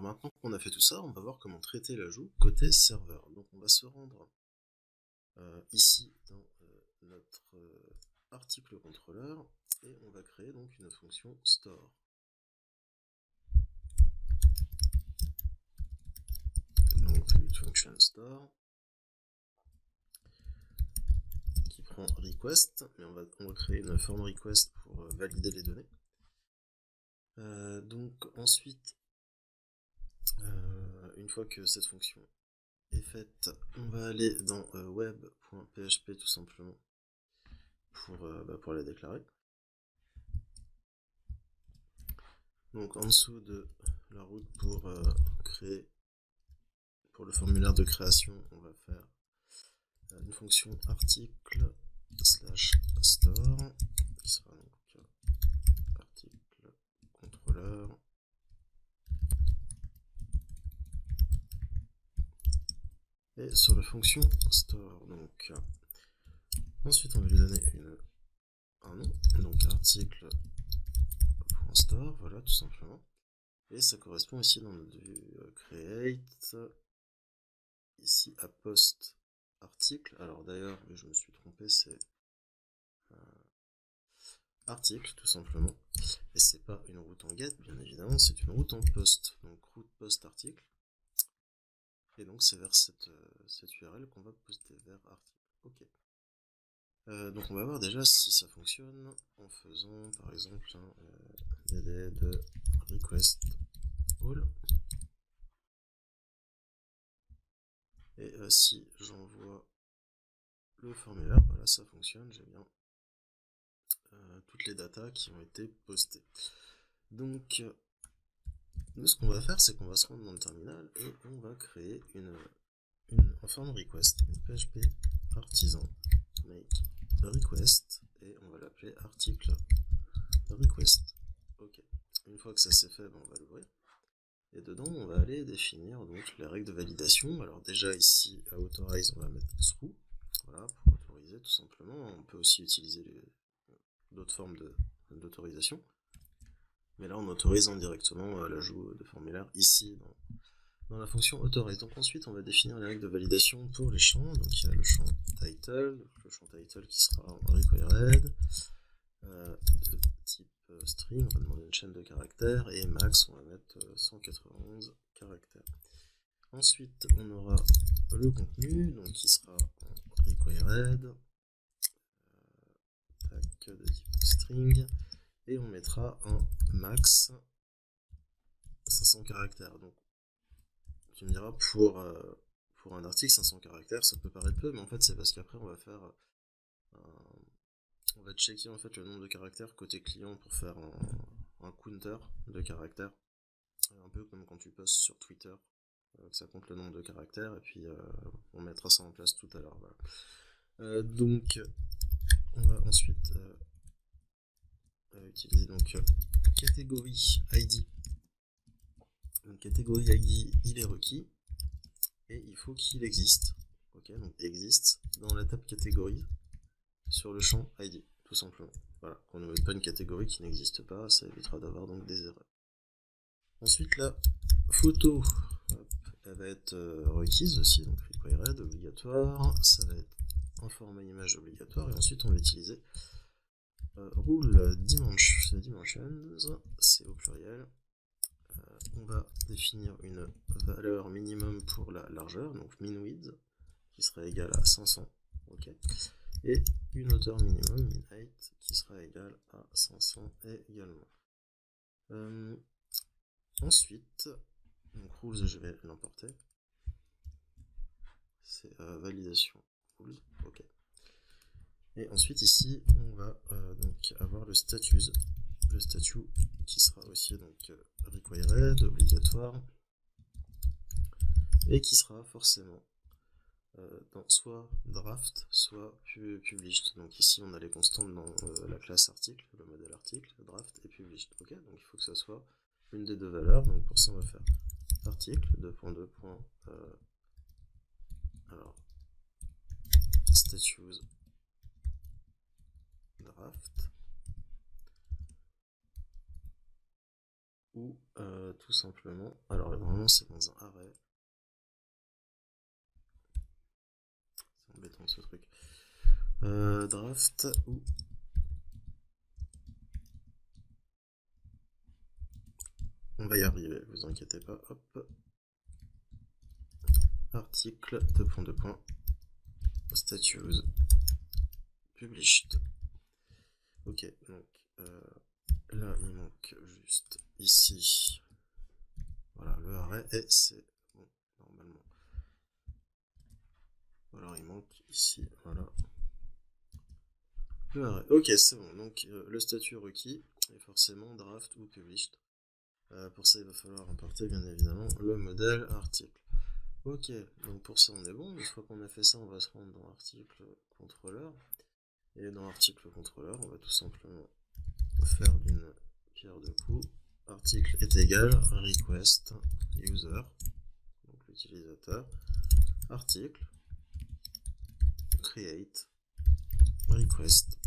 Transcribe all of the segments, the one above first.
Alors maintenant qu'on a fait tout ça, on va voir comment traiter l'ajout côté serveur. Donc on va se rendre ici dans notre article contrôleur et on va créer donc une fonction store. Donc function store qui prend request, mais on va créer une forme request pour valider les données. Donc ensuite, une fois que cette fonction est faite, on va aller dans web.php tout simplement pour la déclarer. Donc en dessous de la route pour créer, pour le formulaire de création, on va faire une fonction article /store qui sera donc article contrôleur et sur la fonction store. Donc ensuite on va lui donner un nom, donc article.store, voilà tout simplement. Et ça correspond ici dans notre vue create, ici à post article. Alors d'ailleurs, je me suis trompé, c'est article tout simplement. Et c'est pas une route en get, bien évidemment, c'est une route en post. Donc route post article. Et donc c'est vers cette URL qu'on va poster vers article. Ok. Donc on va voir déjà si ça fonctionne en faisant par exemple un dd de request all. Et si j'envoie le formulaire, voilà, ça fonctionne, j'ai bien toutes les datas qui ont été postées. Donc, nous, ce qu'on va faire, c'est qu'on va se rendre dans le terminal et on va créer en forme request, une php artisan make request et on va l'appeler article request. Ok. Une fois que ça c'est fait, on va l'ouvrir. Et dedans, on va aller définir donc les règles de validation. Alors déjà ici, à authorize, on va mettre true, voilà, pour autoriser tout simplement. On peut aussi utiliser d'autres formes d'autorisation. Mais là, on autorise indirectement l'ajout de formulaire ici dans la fonction authorize. Donc ensuite, on va définir les règles de validation pour les champs. Donc il y a le champ title, le champ title qui sera en required, de type string, on va demander une chaîne de caractères, et max, on va mettre 191 caractères. Ensuite, on aura le contenu, donc qui sera en required, de type string, et on mettra un max 500 caractères. Donc, tu me diras, pour un article, 500 caractères, ça peut paraître peu, mais en fait, c'est parce qu'après, on va faire on va checker en fait le nombre de caractères côté client pour faire un counter de caractères. Un peu comme quand tu postes sur Twitter, ça compte le nombre de caractères, et puis on mettra ça en place tout à l'heure. Voilà. Donc, on va ensuite utiliser donc catégorie ID. Donc catégorie ID, il est requis et il faut qu'il existe. Ok, donc existe dans la table catégorie sur le champ ID, tout simplement. Voilà, qu'on ne mette pas une catégorie qui n'existe pas, ça évitera d'avoir donc des erreurs. Ensuite, la photo, elle va être requise aussi, donc required, obligatoire. Ça va être un format image obligatoire, et ensuite on va utiliser rule dimensions, c'est au pluriel. On va définir une valeur minimum pour la largeur, donc min width, qui sera égale à 500, ok, et une hauteur minimum, min height, qui sera égale à 500 également. Ensuite, donc rules, je vais l'importer, c'est validation rules, ok. Et ensuite ici, on va donc avoir le statut qui sera aussi donc required, obligatoire, et qui sera forcément dans soit draft, soit published. Donc ici, on a les constantes dans la classe article, le modèle article, draft et published. Ok, donc il faut que ça soit une des deux valeurs. Donc pour ça, on va faire article 2.2. Alors statues draft ou tout simplement, alors normalement c'est dans un arrêt, c'est embêtant ce truc, draft ou on va y arriver, vous inquiétez pas, hop, article, statues, published. Ok, donc là il manque juste ici, voilà le arrêt, et c'est bon, normalement. Alors il manque ici, voilà. Le arrêt, ok c'est bon, donc le statut requis est forcément draft ou published. Pour ça il va falloir importer bien évidemment le modèle article. Ok, donc pour ça on est bon, une fois qu'on a fait ça on va se rendre dans article contrôleur. Et dans article contrôleur, on va tout simplement faire d'une pierre deux coups. Article est égal request user, donc l'utilisateur, article, create, request,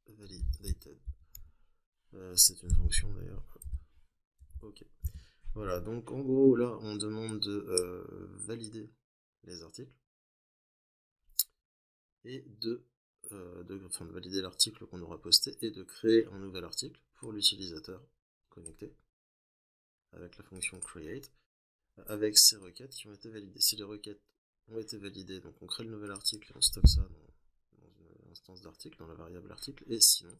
validated. C'est une fonction d'ailleurs. Ok. Voilà, donc en gros là on demande de valider les articles et de valider l'article qu'on aura posté et de créer un nouvel article pour l'utilisateur connecté avec la fonction create avec ces requêtes qui ont été validées. Si les requêtes ont été validées, donc on crée le nouvel article et on stocke ça dans une instance d'article, dans la variable article, et sinon,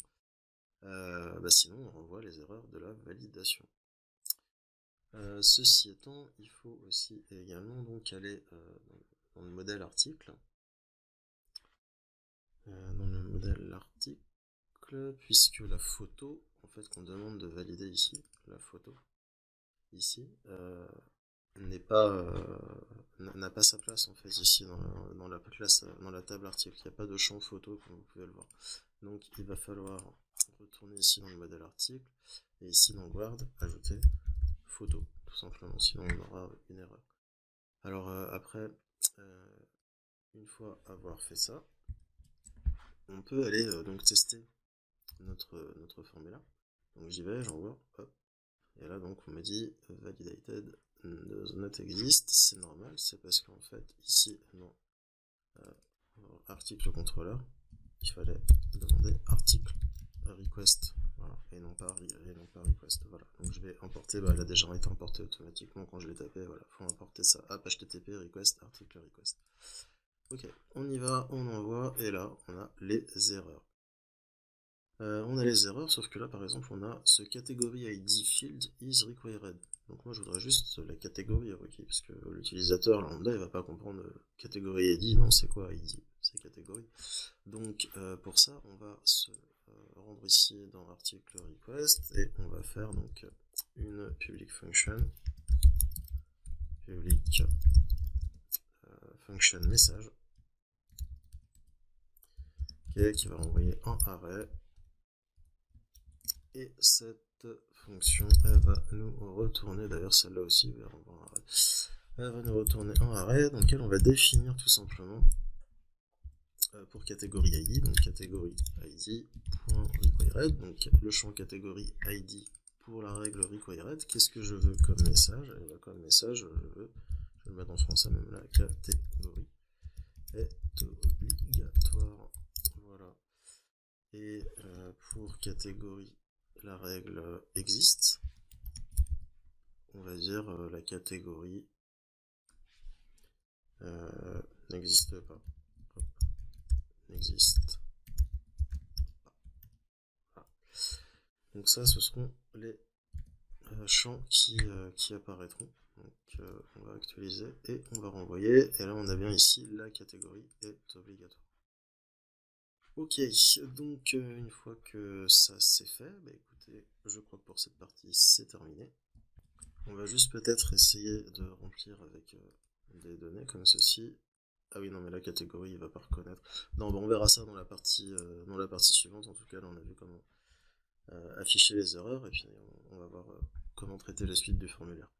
sinon on renvoie les erreurs de la validation. Ceci étant, il faut aussi également donc aller dans le modèle article. Dans le modèle article, puisque la photo, en fait, qu'on demande de valider ici, la photo, ici, n'a pas sa place en fait ici dans la classe, dans la table article. Il n'y a pas de champ photo comme vous pouvez le voir. Donc il va falloir retourner ici dans le modèle article et ici dans Guard ajouter photo tout simplement, sinon on aura une erreur. Alors après, une fois avoir fait ça, on peut aller donc tester notre formulaire. Donc j'y vais, j'envoie, hop, et là donc on me dit validated does not exist, c'est normal, c'est parce qu'en fait ici dans article contrôleur, il fallait demander article request, voilà, et non pas request, voilà. Donc je vais importer, elle a déjà été importée automatiquement quand je l'ai tapé, voilà, faut importer ça, app http request, article request. Ok, on y va, on envoie, et là on a les erreurs. On a les erreurs, sauf que là par exemple on a ce category ID field is required. Donc moi je voudrais juste la catégorie requis, parce que l'utilisateur lambda il va pas comprendre catégorie ID, non c'est quoi ID, c'est catégorie. Donc pour ça on va se rendre ici dans article request et on va faire donc une public function, public function message, qui va renvoyer un array. Et cette fonction, elle va nous retourner, d'ailleurs celle-là aussi, elle va nous retourner un array dans lequel on va définir tout simplement pour catégorie ID, donc catégorie ID.required, donc le champ catégorie ID pour la règle required. Qu'est-ce que je veux comme message? Et bien, comme message, je vais le mettre en français même là, catégorie est obligatoire. Voilà. Et pour catégorie, la règle existe. On va dire la catégorie n'existe pas. N'existe pas. Voilà. Donc ça, ce seront les champs qui apparaîtront. Donc on va actualiser et on va renvoyer. Et là, on a bien ici la catégorie est obligatoire. Ok, donc une fois que ça c'est fait, écoutez, je crois que pour cette partie c'est terminé. On va juste peut-être essayer de remplir avec des données comme ceci. Ah oui, non, mais la catégorie, il va pas reconnaître. Non, on verra ça dans la partie suivante. En tout cas, là, on a vu comment afficher les erreurs et puis on va voir comment traiter la suite du formulaire.